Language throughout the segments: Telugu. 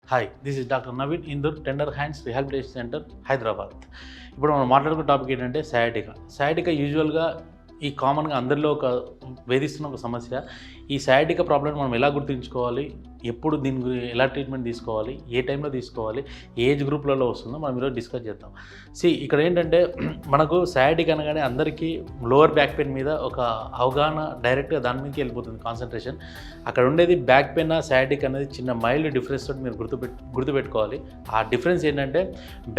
Hi, this is doctor Naveen Indur tender hands rehabilitation centre Hyderabad. ఇప్పుడు మనం మాట్లాడుకున్న టాపిక్ ఏంటంటే సయాటికా యూజువల్గా ఈ కామన్గా అందరిలో వేధిస్తున్న ఒక సమస్య. ఈ సయాటికా ప్రాబ్లమ్ మనం ఎలా గుర్తుంచుకోవాలి, ఎప్పుడు దీని ఎలా ట్రీట్మెంట్ తీసుకోవాలి, ఏ టైంలో తీసుకోవాలి, ఏజ్ గ్రూప్లలో వస్తుందో మనం ఈరోజు డిస్కస్ చేద్దాం. ఇక్కడ ఏంటంటే మనకు సయాటికా అనగానే అందరికీ లోవర్ బ్యాక్ పెయిన్ మీద ఒక అవగాహన డైరెక్ట్గా దాని మీదకి వెళ్ళిపోతుంది కాన్సన్ట్రేషన్. అక్కడ ఉండేది బ్యాక్ పెయిన్ సయాటిక్ అనేది చిన్న మైల్డ్ డిఫరెన్స్ తోటి మీరు గుర్తుపెట్టుకోవాలి. ఆ డిఫరెన్స్ ఏంటంటే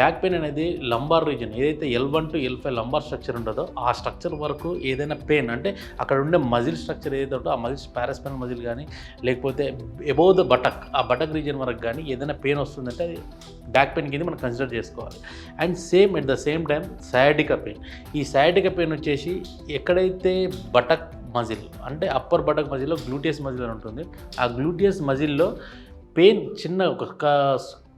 బ్యాక్ పెయిన్ అనేది లంబార్ రీజన్ ఏదైతే L1 to L5 lumbar structure ఉంటుందో ఆ స్ట్రక్చర్ వరకు ఏదైనా పెయిన్ అంటే అక్కడ ఉండే మజిల్ స్ట్రక్చర్ ఏదైతే ఉంటుందో ఆ మజిల్స్ పారాస్పైనల్ మజిల్ కానీ లేకపోతే అబోవ్ ద బటక్ ఆ బటక్ రీజన్ వరకు కానీ ఏదైనా పెయిన్ వస్తుందంటే అది బ్యాక్ పెయిన్ కింద మనం కన్సిడర్ చేసుకోవాలి. And at the same time sciatica pain, ఈ సయాటికా పెయిన్ వచ్చేసి ఎక్కడైతే బటక్ మజిల్ అంటే అప్పర్ బటక్ మజిల్లో గ్లూటియస్ మజిల్ అని ఉంటుంది, ఆ గ్లూటియస్ మజిల్లో పెయిన్ చిన్న ఒక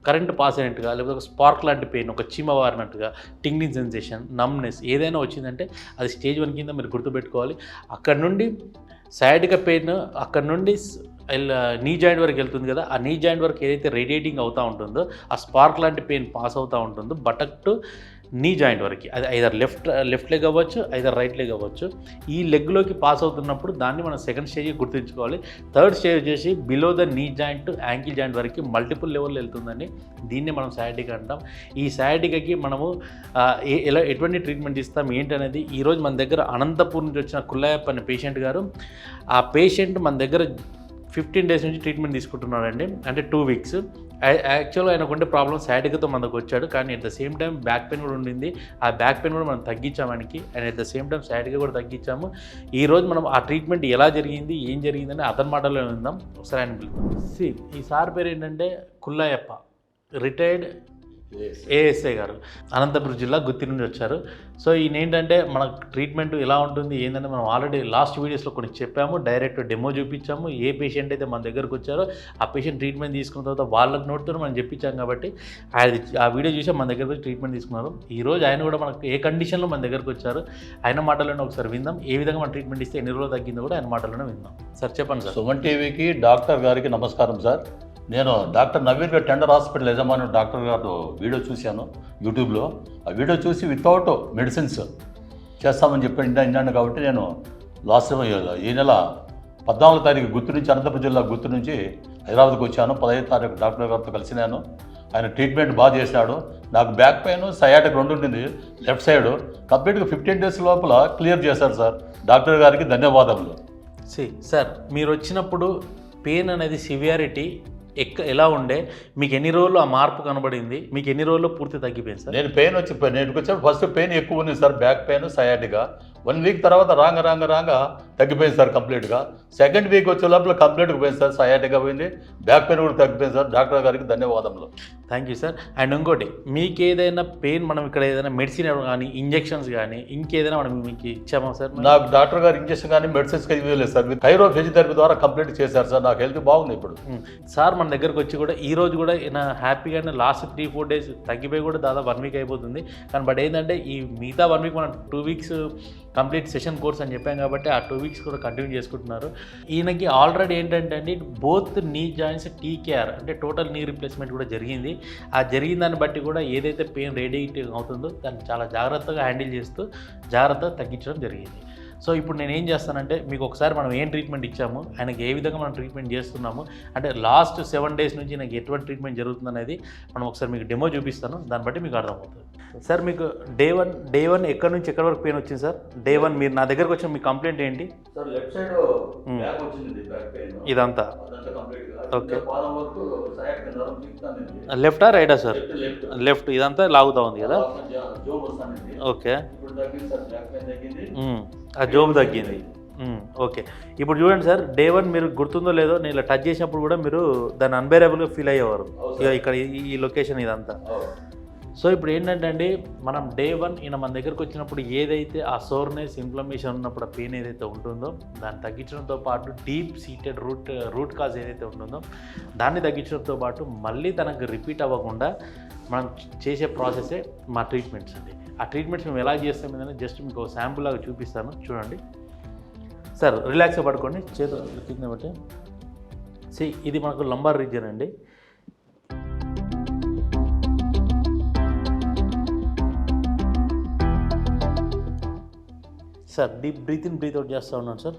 కరెంట్ పాస్ అయినట్టుగా లేకపోతే ఒక స్పార్క్ లాంటి పెయిన్, ఒక చీమ వారినట్టుగా, టింగ్లింగ్ సెన్సేషన్, నమ్నెస్ ఏదైనా వచ్చిందంటే అది స్టేజ్ 1 కింద మీరు గుర్తుపెట్టుకోవాలి. అక్కడ నుండి సయాటికా పెయిన్ అక్కడ నుండి నీ జాయింట్ వరకు వెళ్తుంది కదా, ఆ నీ జాయింట్ వరకు ఏదైతే రేడియేటింగ్ అవుతూ ఉంటుందో ఆ స్పార్క్ లాంటి పెయిన్ పాస్ అవుతూ ఉంటుందో బటక్ టు నీ జాయింట్ వరకు, అది ఐదర్ లెఫ్ట్ లెగ్ అవ్వచ్చు, ఐదర్ రైట్ లెగ్ అవ్వచ్చు. ఈ లెగ్లోకి పాస్ అవుతున్నప్పుడు దాన్ని మనం సెకండ్ స్టేజ్ గుర్తుంచుకోవాలి. థర్డ్ స్టేజ్ వచ్చేసి below the knee joint to ankle joint వరకు మల్టిపుల్ లెవెల్లో వెళ్తుందని దీన్ని మనం సయాటికా అంటాం. ఈ సయాటికాకి మనము ఎటువంటి ట్రీట్మెంట్ ఇస్తాం ఏంటనేది ఈరోజు మన దగ్గర అనంతపూర్ నుంచి వచ్చిన కుల్లాయప్ప అనే పేషెంట్ గారు, ఆ పేషెంట్ మన దగ్గర 15 days నుంచి ట్రీట్మెంట్ తీసుకుంటున్నాడండి, అంటే 2 weeks. యాక్చువల్గా ఆయనకు ఉండే ప్రాబ్లం సయాటికాతో మనకు వచ్చాడు, కానీ at the same time back pain కూడా ఉండింది. ఆ బ్యాక్ పెయిన్ కూడా మనం తగ్గించాము ఆయనకి, and at the same time sciatica కూడా తగ్గించాము. ఈరోజు మనం ఆ ట్రీట్మెంట్ ఎలా జరిగింది, ఏం జరిగిందని అతని మాటల్లో విందాం. ఒకసారి ఆయన పిలుద్దాం. ఈ సార్ పేరు ఏంటంటే కుల్లాయప్ప, రిటైర్డ్ ఏఎస్ఐ గారు, అనంతపురం జిల్లా గుత్తి నుండి వచ్చారు. సో ఈయన ఏంటంటే మన ట్రీట్మెంట్ ఎలా ఉంటుంది ఏంటంటే మనం ఆల్రెడీ లాస్ట్ వీడియోస్లో కొన్ని చెప్పాము, డైరెక్ట్ డెమో చూపించాము. ఏ పేషెంట్ అయితే మన దగ్గరకు వచ్చారో ఆ పేషెంట్ ట్రీట్మెంట్ తీసుకున్న తర్వాత వాళ్ళకి నోట్తో మనం చెప్పించాం కాబట్టి ఆ వీడియో చూసి మన దగ్గరకు వచ్చి ట్రీట్మెంట్ తీసుకున్నారు. ఈరోజు ఆయన కూడా మనకు ఏ కండిషన్లో మన దగ్గరకు వచ్చారు ఆయన మాటల్లోనే ఒకసారి విందాం. ఏ విధంగా మన ట్రీట్మెంట్ ఇస్తే ఎన్ని రోజులు తగ్గిందో కూడా ఆయన మాటల్లోనే విందాం. సార్ చెప్పండి సార్. సుమన్ టీవీకి డాక్టర్ గారికి నమస్కారం సార్. నేను డాక్టర్ నవీన్ గారు టెండర్ హాస్పిటల్ యజమాని డాక్టర్ గారు వీడియో చూశాను యూట్యూబ్లో. ఆ వీడియో చూసి వితౌట్ మెడిసిన్స్ చేస్తామని చెప్పి విన్నాను కాబట్టి నేను ఈ నెల 14వ తారీఖు గుర్తు నుంచి అనంతపురం జిల్లా గుర్తు నుంచి హైదరాబాద్కి వచ్చాను. 15వ తారీఖు డాక్టర్ గారితో కలిసినాను. ఆయన ట్రీట్మెంట్ బాగా చేసినాడు. నాకు బ్యాక్ పెయిన్ సయాటిక్ 2 ఉండింది లెఫ్ట్ సైడ్, కంప్లీట్గా 15 days లోపల క్లియర్ చేశారు సార్. డాక్టర్ గారికి ధన్యవాదములు. సార్ మీరు వచ్చినప్పుడు పెయిన్ అనేది సివియారిటీ ఎలా ఉండే, మీకు ఎన్ని రోజులు ఆ మార్పు కనబడింది, మీకు ఎన్ని రోజుల్లో పూర్తి తగ్గిపోయింది సార్? నేను వచ్చాను ఫస్ట్ పెయిన్ ఎక్కువ ఉంది సార్, బ్యాక్ పెయిన్ సయాటిగా. 1 week తర్వాత రాంగ తగ్గిపోయింది సార్ కంప్లీట్గా. సెకండ్ వీక్ వచ్చే లోపల కంప్లీట్గా పోయింది సార్, సయాటిగా పోయింది, బ్యాక్ పెయిన్ కూడా తగ్గిపోయింది సార్. డాక్టర్ గారికి ధన్యవాదములు. Thank you sir. అండ్ ఇంకోటి, మీకు ఏదైనా పెయిన్ మనం ఇక్కడ ఏదైనా మెడిసిన్ కానీ ఇంజెక్షన్స్ కానీ ఇంకేదైనా మనం మీకు ఇచ్చామా సార్? నాకు డాక్టర్ గారు ఇంజెక్షన్ కానీ మెడిసిన్స్ కానీ ఇవ్వలేదు సార్. థైరో ఫిజియోథెరపీ ద్వారా కంప్లీట్ చేశారు సార్. నాకు హెల్త్ బాగుంది ఇప్పుడు. సార్ మన దగ్గరకు వచ్చి కూడా ఈ రోజు కూడా హ్యాపీగానే లాస్ట్ 3-4 days తగ్గిపోయి కూడా దాదాపు 1 week అయిపోతుంది. కానీ బట్ ఏంటంటే ఈ మిగతా 1 week మనం 2 weeks కంప్లీట్ సెషన్ కోర్స్ అని చెప్పాం కాబట్టి ఆ 2 weeks కూడా కంటిన్యూ చేసుకుంటున్నారు. ఈయనకి ఆల్రెడీ ఏంటంటే అండి బోత్ నీ జాయింట్స్ TKR అంటే టోటల్ నీ రీప్లేస్మెంట్ కూడా జరిగింది. ఆ జరిగిన దాన్ని బట్టి కూడా ఏదైతే పెయిన్ రేడియేటింగ్ అవుతుందో దాన్ని చాలా జాగ్రత్తగా హ్యాండిల్ చేస్తూ జాగ్రత్తగా తగ్గించడం జరిగింది. సో ఇప్పుడు నేను ఏం చేస్తానంటే మీకు ఒకసారి మనం ఏం ట్రీట్మెంట్ ఇచ్చాము, ఆయనకి ఏ విధంగా మనం ట్రీట్మెంట్ చేస్తున్నాము, అంటే లాస్ట్ 7 days నుంచి నాకు ఎటువంటి ట్రీట్మెంట్ జరుగుతుంది అనేది మనం ఒకసారి మీకు డెమో చూపిస్తాను. దాన్ని బట్టి మీకు అర్థమవుతుంది. సార్ మీకు డే వన్ ఎక్కడి నుంచి ఎక్కడి వరకు పెయిన్ వచ్చింది సార్? డే 1 మీరు నా దగ్గరకు వచ్చిన మీ కంప్లైంట్ ఏంటి? సార్ లెఫ్ట్ సైడ్ బ్యాక్ వచ్చింది, బ్యాక్ పెయిన్ ఇదంతా ఓకే. పాదం వరకు సయాటికా నరం పీకుతానండి. లెఫ్టా రైటా సార్? లెఫ్ట్ ఇదంతా లాగుతూ ఉంది కదా. జోబ్ వస్తానండి. ఓకే, ఇప్పుడు తగ్గింది సార్, బ్యాక్ పెయిన్ తగ్గింది, ఆ జోబు తగ్గింది. ఓకే, ఇప్పుడు చూడండి సార్, డే 1 మీరు గుర్తుందో లేదో నేను ఇలా టచ్ చేసినప్పుడు కూడా మీరు దాన్ని అన్బేరబుల్గా ఫీల్ అయ్యేవారు. ఇక్కడ ఈ లొకేషన్ ఇదంతా. సో ఇప్పుడు ఏంటంటే అండి మనం డే 1 ఈయన మన దగ్గరకు వచ్చినప్పుడు ఏదైతే ఆ సోర్నెస్ ఇన్ఫ్లమేషన్ ఉన్నప్పుడు ఆ పెయిన్ ఏదైతే ఉంటుందో దాన్ని తగ్గించడంతో పాటు డీప్ సీటెడ్ రూట్ కాజ్ ఏదైతే ఉంటుందో దాన్ని తగ్గించడంతో పాటు మళ్ళీ తనకు రిపీట్ అవ్వకుండా మనం చేసే ప్రాసెసే మా ట్రీట్మెంట్స్ అండి. ఆ ట్రీట్మెంట్స్ మేము ఎలా చేస్తాం ఏంటంటే జస్ట్ మీకు ఒక శాంపుల్ లాగా చూపిస్తాను చూడండి. సార్ రిలాక్స్గా పడుకోండి, చేతులు కింద బట్టి. ఇది మనకు లంబార్ రీజియన్ అండి. Sir deep breath in breath out చేస్తూ ఉన్నాను సార్.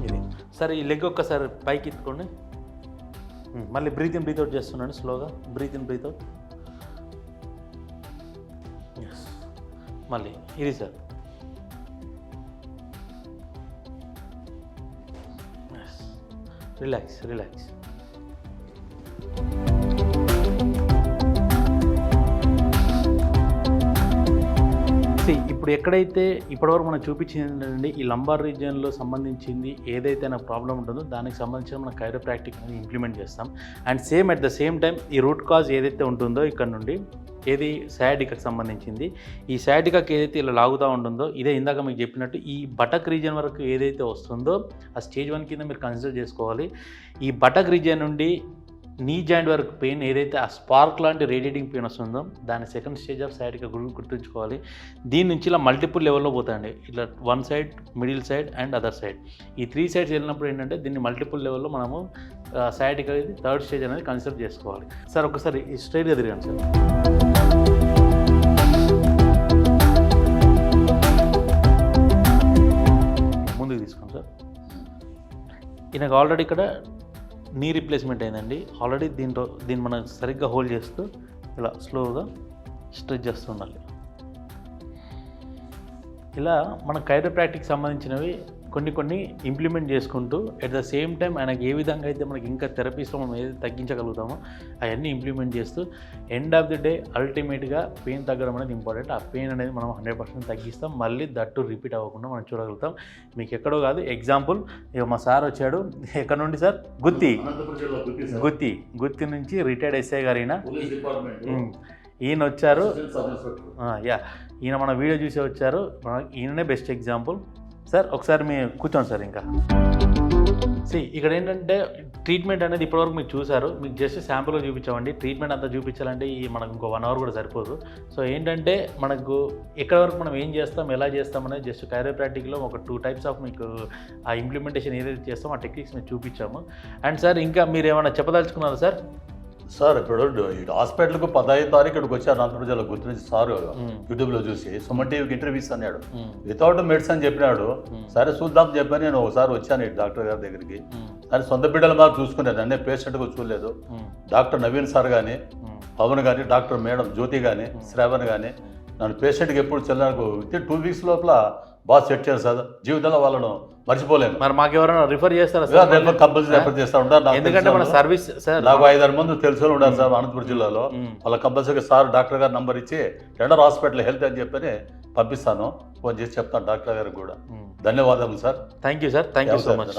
ఇది సార్ ఈ లెగ్ ఒక్కసారి పైకి ఎత్తుకోండి. మళ్ళీ బ్రీత్ ఇన్ బ్రీత్ అవుట్ చేస్తున్నాను స్లోగా. Breath in breath out. Yes మళ్ళీ ఇది సార్. Relax relax. ఇప్పుడు ఎక్కడైతే ఇప్పటివరకు మనం చూపించిందండి ఈ లంబార్ రీజియన్లో సంబంధించింది ఏదైతే నా ప్రాబ్లం ఉంటుందో దానికి సంబంధించిన మన కైరోప్రాక్టిక్ అనేది ఇంప్లిమెంట్ చేస్తాం. And same at the same time ఈ రూట్ కాజ్ ఏదైతే ఉంటుందో ఇక్కడ నుండి ఏది సయాటికాకి సంబంధించింది, ఈ సయాటికాకి ఏదైతే ఇలా లాగుతూ ఉంటుందో ఇదే ఇందాక మీకు చెప్పినట్టు ఈ బటక్ రీజియన్ వరకు ఏదైతే వస్తుందో ఆ స్టేజ్ 1 కింద మీరు కన్సిడర్ చేసుకోవాలి. ఈ బటక్ రీజియన్ నుండి నీ జాయింట్ వరకు పెయిన్ ఏదైతే ఆ స్పార్క్ లాంటి రేడియేటింగ్ పెయిన్ వస్తుందో దాని సెకండ్ స్టేజ్ ఆఫ్ సయాటికా గుర్తుంచుకోవాలి. దీని నుంచి ఇలా మల్టిపుల్ లెవెల్లో పోతాయండి. ఇట్లా 1 side, middle side and other side. ఈ 3 సైడ్స్ వెళ్ళినప్పుడు ఏంటంటే దీన్ని మల్టిపుల్ లెవెల్లో మనము సయాటికా థర్డ్ స్టేజ్ అనేది కన్సిడర్ చేసుకోవాలి. సార్ ఒకసారి స్ట్రైట్గా తిరగండి సార్. ముందుకు తీసుకోండి సార్. ఈయనకు ఆల్రెడీ ఇక్కడ నీ రీప్లేస్మెంట్ అయిందండి. ఆల్రెడీ దీన్ని మనం సరిగ్గా హోల్డ్ చేస్తూ ఇలా స్లోగా స్ట్రెచ్ చేస్తూ ఉండాలి. ఇలా మన కైరోప్రాక్టిక్ సంబంధించినవి కొన్ని ఇంప్లిమెంట్ చేసుకుంటూ అట్ ద సేమ్ టైం ఆయనకి ఏ విధంగా అయితే మనకి ఇంకా థెరపీస్లో మనం ఏదైతే తగ్గించగలుగుతామో అవన్నీ ఇంప్లిమెంట్ చేస్తూ ఎండ్ ఆఫ్ ది డే అల్టిమేట్గా పెయిన్ తగ్గడం అనేది ఇంపార్టెంట్. ఆ పెయిన్ అనేది మనం 100% తగ్గిస్తాం. మళ్ళీ దట్టు రిపీట్ అవ్వకుండా మనం చూడగలుగుతాం. మీకు ఎక్కడో కాదు, ఎగ్జాంపుల్ ఇక మా సార్ వచ్చాడు. ఎక్కడ నుండి సార్? గుత్తి నుంచి రిటైర్డ్ ఎస్ఐ గారు ఈయన వచ్చారు. ఈయన మన వీడియో చూసి వచ్చారు. ఈయననే బెస్ట్ ఎగ్జాంపుల్. సార్ ఒకసారి మీరు కూర్చోండి సార్. ఇంకా ఇక్కడ ఏంటంటే ట్రీట్మెంట్ అనేది ఇప్పటివరకు మీకు చూసారు. మీకు జస్ట్ శాంపుల్గా చూపించామండి. ట్రీట్మెంట్ అంతా చూపించాలంటే మనకు ఇంకో 1 అవర్ కూడా సరిపోదు. సో ఏంటంటే మనకు ఎక్కడ వరకు మనం ఏం చేస్తాం, ఎలా చేస్తాం అనేది జస్ట్ కైరోప్రాక్టిక్లో ఒక 2 టైప్స్ ఆఫ్ మీకు ఆ ఇంప్లిమెంటేషన్ ఏదైతే చేస్తామో ఆ టెక్నిక్స్ మేము చూపించాము. అండ్ సార్ ఇంకా మీరు ఏమైనా చెప్పదలుచుకున్నారా సార్? సార్ ఇప్పుడు హాస్పిటల్కు 15వ తారీఖు ఇక్కడికి వచ్చారు అనంతపురం జిల్లా గుర్తించి సార్ యూట్యూబ్లో చూసి సుమన్ టీవీకి ఇంటర్వ్యూస్ అన్నాడు. వితౌట్ మెడిసిన్ చెప్పినాడు. సరే చూద్దాం చెప్పని నేను ఒకసారి వచ్చాను డాక్టర్ గారి దగ్గరికి. కానీ సొంత బిడ్డలు మాకు చూసుకునేది అన్నీ పేషెంట్గా చూడలేదు. డాక్టర్ నవీన్ సార్ కానీ, పవన్ కానీ, డాక్టర్ మేడం జ్యోతి కానీ, శ్రావణ్ కానీ నన్ను పేషెంట్కి ఎప్పుడు చెల్లడానికి విత్ 2 వీక్స్ లోపల బాగా సెట్ చేస్తారు సార్. జీవితంలో వాళ్ళను మర్చిపోలేను. మరి మాకు ఎవరైనా రిఫర్ చేస్తారా సార్? కంపల్సరీ రిఫర్ చేస్తూ ఉంటారు. ఎందుకంటే మన సర్వీస్ సార్ నాకు 5-6 మంది తెలుసు ఉన్నారు సార్ అనంతపురం జిల్లాలో. వాళ్ళ కంపల్సరీ సార్ డాక్టర్ గారు నంబర్ ఇచ్చి టెండర్ హాస్పిటల్ హెల్త్ అని చెప్పని పంపిస్తాను. ఫోన్ చేసి చెప్తాను డాక్టర్ గారికి కూడా. ధన్యవాదాలు sir. Thank you sir. Thank you so much.